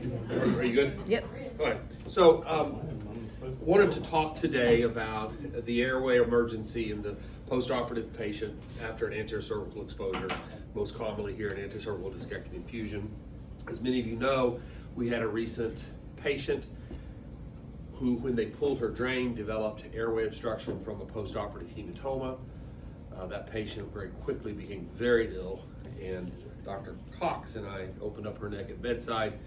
Are you good? Yep. All right. So, wanted to talk today about the airway emergency in the postoperative patient after an anterior cervical exposure, most commonly here an anterior cervical discectomy infusion. As many of you know, we had a recent patient who, when they pulled her drain, developed airway obstruction from a postoperative hematoma. That patient very quickly became very ill, and Dr. Cox and I opened up her neck at bedside,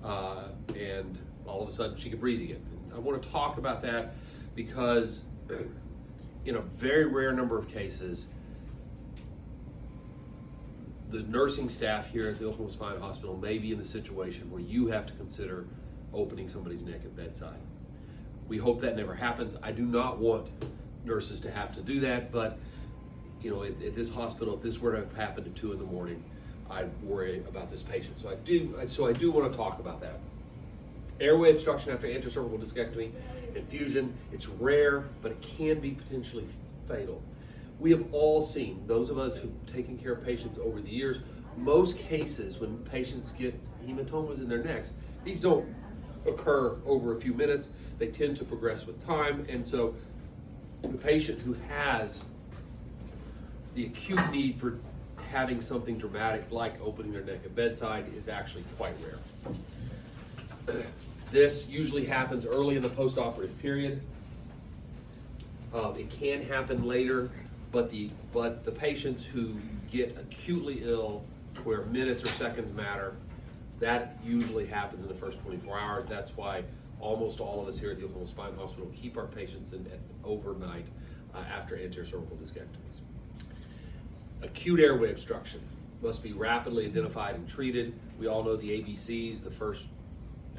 and all of a sudden she could breathe again. I want to talk about that because in a very rare number of cases, the nursing staff here at the Oklahoma Spine Hospital may be in the situation where you have to consider opening somebody's neck at bedside. We hope that never happens. I do not want nurses to have to do that, but you know, at this hospital, if this were to have happened at 2 in the morning, I'd worry about this patient. So I do want to talk about that. Airway obstruction after anterior cervical discectomy infusion, it's rare, but it can be potentially fatal. We have all seen, those of us who've taken care of patients over the years, most cases when patients get hematomas in their necks, these don't occur over a few minutes. They tend to progress with time, and so the patient who has the acute need for having something dramatic like opening their neck at bedside is actually quite rare. This usually happens early in the postoperative period. It can happen later, but the patients who get acutely ill, where minutes or seconds matter, that usually happens in the first 24 hours. That's why almost all of us here at the Oklahoma Spine Hospital keep our patients in overnight after anterior cervical discectomies. Acute airway obstruction must be rapidly identified and treated. We all know the ABCs. The first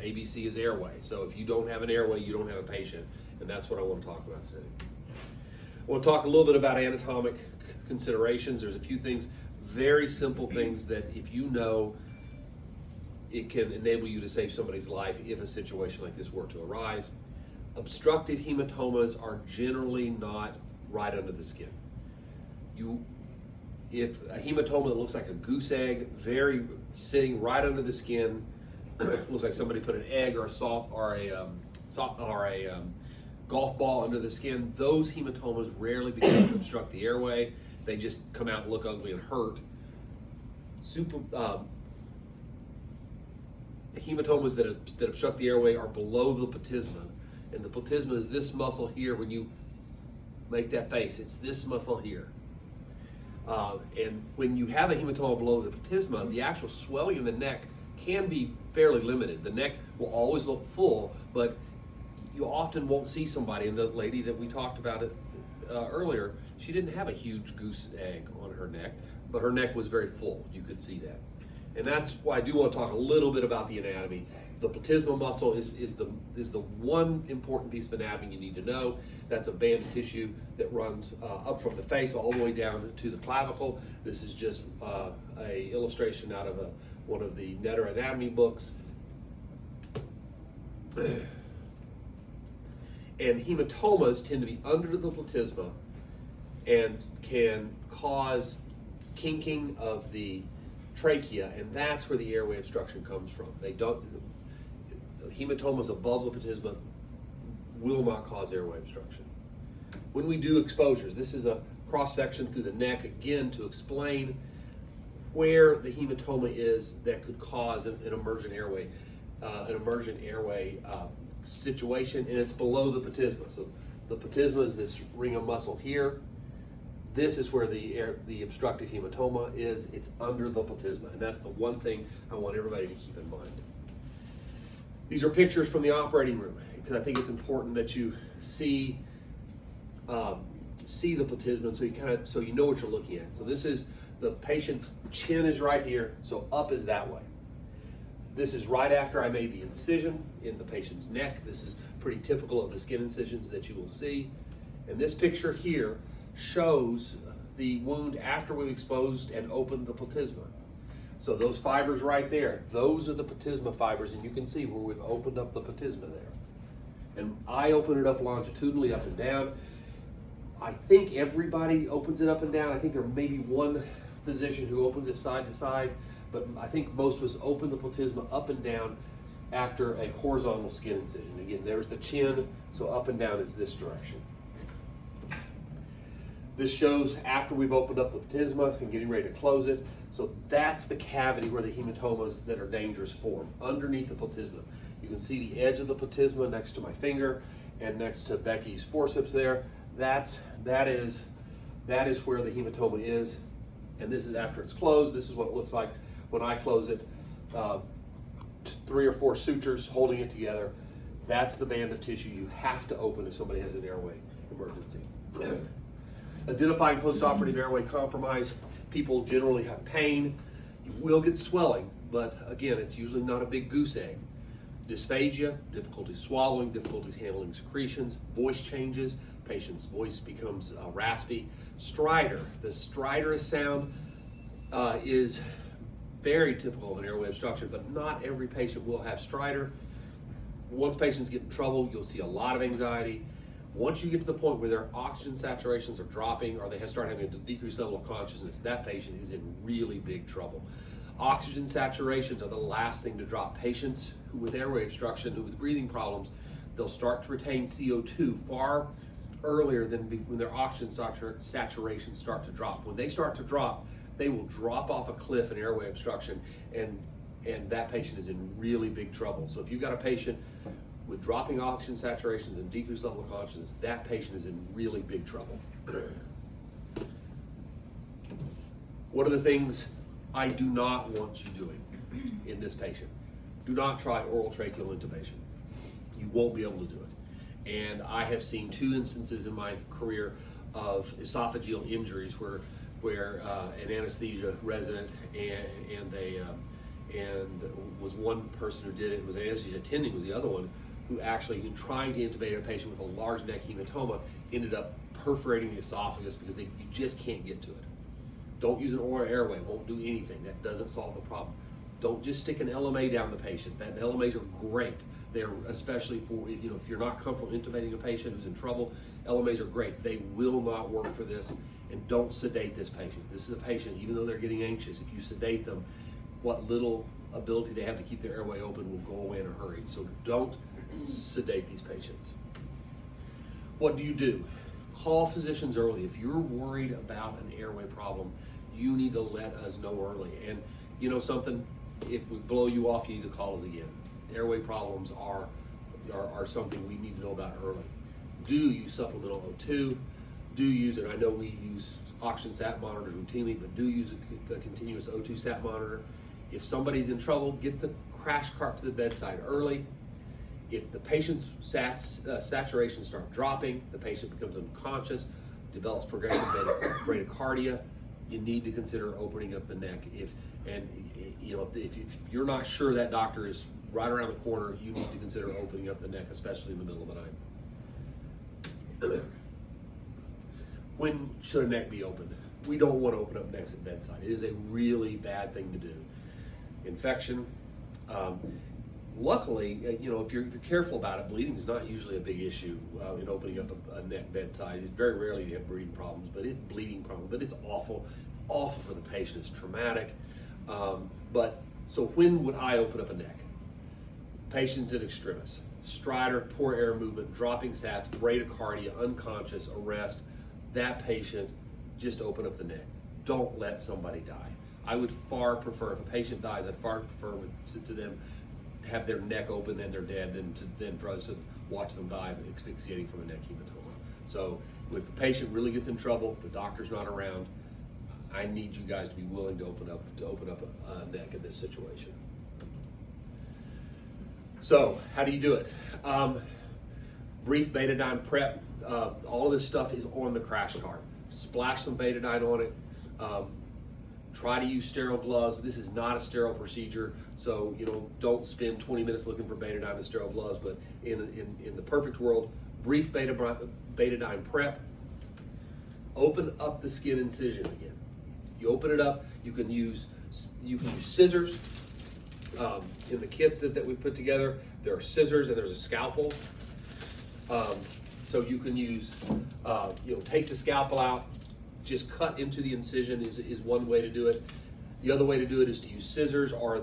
ABC is airway. So if you don't have an airway, you don't have a patient, and that's what I want to talk about today. I want to talk a little bit about anatomic considerations. There's a few things, very simple things that if you know, it can enable you to save somebody's life if a situation like this were to arise. Obstructive hematomas are generally not right under the skin. If a hematoma that looks like a goose egg, sitting right under the skin, looks like somebody put an egg or a golf ball under the skin, those hematomas rarely begin to obstruct the airway. They just come out and look ugly and hurt. Hematomas that obstruct the airway are below the platysma, and the platysma is this muscle here. When you make that face, it's this muscle here. And when you have a hematoma below the platysma, the actual swelling in the neck can be fairly limited. The neck will always look full, but you often won't see somebody. And the lady that we talked about earlier, she didn't have a huge goose egg on her neck, but her neck was very full. You could see that. And that's why I do want to talk a little bit about the anatomy. The platysma muscle is the one important piece of anatomy you need to know. That's a band of tissue that runs up from the face all the way down to the clavicle. This is just a illustration out of one of the Netter anatomy books. And hematomas tend to be under the platysma and can cause kinking of the trachea, and that's where the airway obstruction comes from. Hematomas above the platysma will not cause airway obstruction. When we do exposures, this is a cross-section through the neck, again, to explain where the hematoma is that could cause an emergent airway situation, and it's below the platysma. So the platysma is this ring of muscle here. This is where the obstructive hematoma is. It's under the platysma, and that's the one thing I want everybody to keep in mind. These are pictures from the operating room, because I think it's important that you see the platysma, so you know what you're looking at. So this is the patient's chin is right here, so up is that way. This is right after I made the incision in the patient's neck. This is pretty typical of the skin incisions that you will see. And this picture here shows the wound after we've exposed and opened the platysma. So those fibers right there, those are the platysma fibers, and you can see where we've opened up the platysma there. And I open it up longitudinally up and down. I think everybody opens it up and down. I think there may be one physician who opens it side to side, but I think most of us open the platysma up and down after a horizontal skin incision. Again, there's the chin, so up and down is this direction. This shows after we've opened up the platysma and getting ready to close it. So that's the cavity where the hematomas that are dangerous form, underneath the platysma. You can see the edge of the platysma next to my finger and next to Becky's forceps there. That is where the hematoma is. And this is after it's closed. This is what it looks like when I close it. 3 or 4 sutures holding it together. That's the band of tissue you have to open if somebody has an airway emergency. Identifying postoperative airway compromise. People generally have pain. You will get swelling, but again, it's usually not a big goose egg. Dysphagia, difficulty swallowing, difficulties handling secretions, voice changes, patient's voice becomes raspy. Stridor, the stridorous sound is very typical of an airway obstruction, but not every patient will have stridor. Once patients get in trouble, you'll see a lot of anxiety. Once you get to the point where their oxygen saturations are dropping or they start having a decreased level of consciousness, that patient is in really big trouble. Oxygen saturations are the last thing to drop. Patients who with airway obstruction, who with breathing problems, they'll start to retain CO2 far earlier than when their oxygen saturations start to drop. When they start to drop, they will drop off a cliff in airway obstruction, and that patient is in really big trouble. So if you've got a patient with dropping oxygen saturations and decreased level of consciousness, that patient is in really big trouble. What are the things I do not want you doing in this patient? Do not try oral tracheal intubation. You won't be able to do it. And I have seen 2 instances in my career of esophageal injuries where an anesthesia resident and was one person who did it, was an anesthesia attending was the other one, who actually, in trying to intubate a patient with a large neck hematoma, ended up perforating the esophagus because you just can't get to it. Don't use an oral airway, won't do anything. That doesn't solve the problem. Don't just stick an LMA down the patient. That LMAs are great. They're especially for, if you're not comfortable intubating a patient who's in trouble, LMAs are great. They will not work for this, and don't sedate this patient. This is a patient, even though they're getting anxious, if you sedate them, what little ability they have to keep their airway open will go away in a hurry. So don't sedate these patients. What do? Call physicians early. If you're worried about an airway problem, you need to let us know early. And you know something, if we blow you off, you need to call us again. Airway problems are something we need to know about early. Do use supplemental O2. Do use, and I know we use oxygen sat monitors routinely, but do use a continuous O2 sat monitor. If somebody's in trouble, get the crash cart to the bedside early. If the patient's saturations start dropping, the patient becomes unconscious, develops progressive bradycardia, you need to consider opening up the neck. If you're not sure that doctor is right around the corner, you need to consider opening up the neck, especially in the middle of the night. When should a neck be opened? We don't want to open up necks at bedside. It is a really bad thing to do. Infection. Luckily, if you're careful about it, bleeding is not usually a big issue in opening up a neck bedside. It's very rarely you have breathing problems, but it's bleeding problems. But it's awful. It's awful for the patient. It's traumatic. So when would I open up a neck? Patients in extremis, stridor, poor air movement, dropping sats, bradycardia, unconscious, arrest. That patient, just open up the neck. Don't let somebody die. I would far prefer, if a patient dies, I'd far prefer to them have their neck open and they're dead than for us to watch them die asphyxiating from a neck hematoma. So if the patient really gets in trouble, the doctor's not around, I need you guys to be willing to open up a neck in this situation. So how do you do it? Brief betadine prep. All of this stuff is on the crash cart. Splash some betadine on it. Try to use sterile gloves. This is not a sterile procedure, so don't spend 20 minutes looking for betadine and sterile gloves. But in the perfect world, brief betadine prep. Open up the skin incision again. You open it up. You can use scissors. In the kits that we put together, there are scissors and there's a scalpel. So you can use, take the scalpel out, just cut into the incision is one way to do it. The other way to do it is to use scissors or a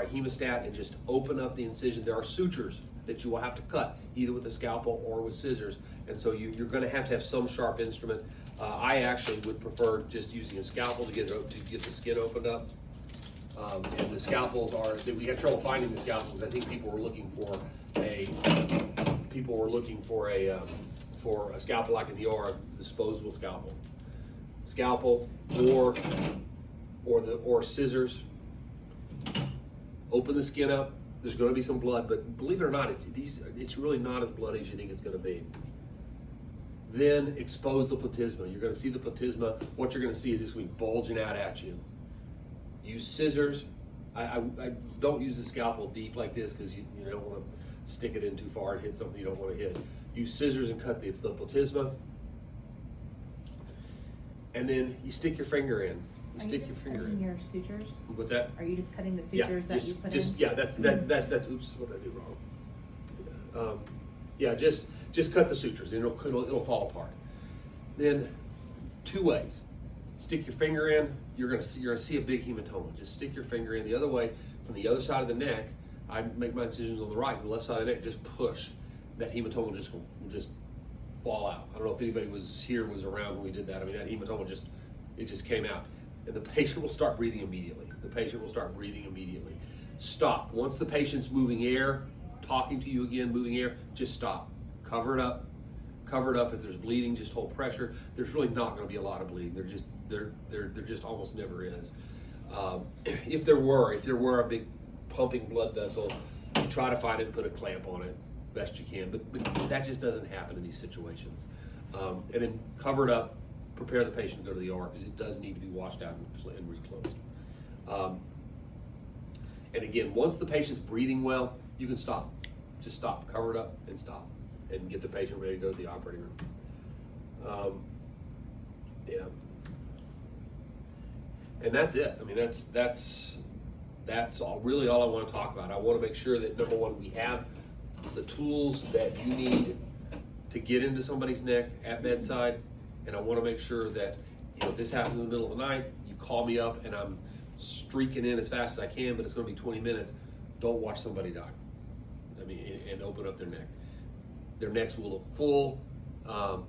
hemostat and just open up the incision. There are sutures that you will have to cut, either with a scalpel or with scissors, and so you're going to have some sharp instrument. I actually would prefer just using a scalpel to get the skin opened up. And the scalpels we had trouble finding the scalpels. I think people were looking for a scalpel like in the ER, disposable scalpel, or scissors. Open the skin up. There's going to be some blood, but believe it or not, it's really not as bloody as you think it's going to be. Then expose the platysma. You're going to see the platysma. What you're going to see is it's going to be bulging out at you. Use scissors. I don't use the scalpel deep like this because you don't want to stick it in too far and hit something you don't want to hit. Use scissors and cut the platysma. And then you stick your finger in. Are you just cutting your sutures? What's that? Are you just cutting the sutures you put in? Yeah, that's oops, what did I do wrong? Yeah, just cut the sutures, and it'll fall apart. Then 2 ways. Stick your finger in. You're gonna see a big hematoma. Just stick your finger in the other way from the other side of the neck. I make my incisions on the right. The left side of the neck, just push. That hematoma will just fall out. I don't know if anybody was around when we did that. I mean, that hematoma just came out. And the patient will start breathing immediately. Stop. Once the patient's moving air, talking to you again, moving air, just stop. Cover it up. If there's bleeding, just hold pressure. There's really not going to be a lot of bleeding. There just almost never is. If there were a big pumping blood vessel, you try to find it and put a clamp on it best you can. But that just doesn't happen in these situations. And then cover it up. Prepare the patient to go to the ER because it does need to be washed out and reclosed. And again, once the patient's breathing well, you can stop. Just stop, cover it up, and stop, and get the patient ready to go to the operating room. Yeah, and that's it. I mean, that's all. Really, all I want to talk about. I want to make sure that number one, we have the tools that you need to get into somebody's neck at bedside. And I want to make sure that, if this happens in the middle of the night, you call me up and I'm streaking in as fast as I can, but it's going to be 20 minutes. Don't watch somebody die. I mean, and open up their neck. Their necks will look full, but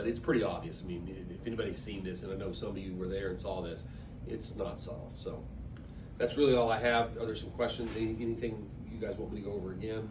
it's pretty obvious. I mean, if anybody's seen this, and I know some of you were there and saw this, it's not subtle. So that's really all I have. Are there some questions? Anything you guys want me to go over again?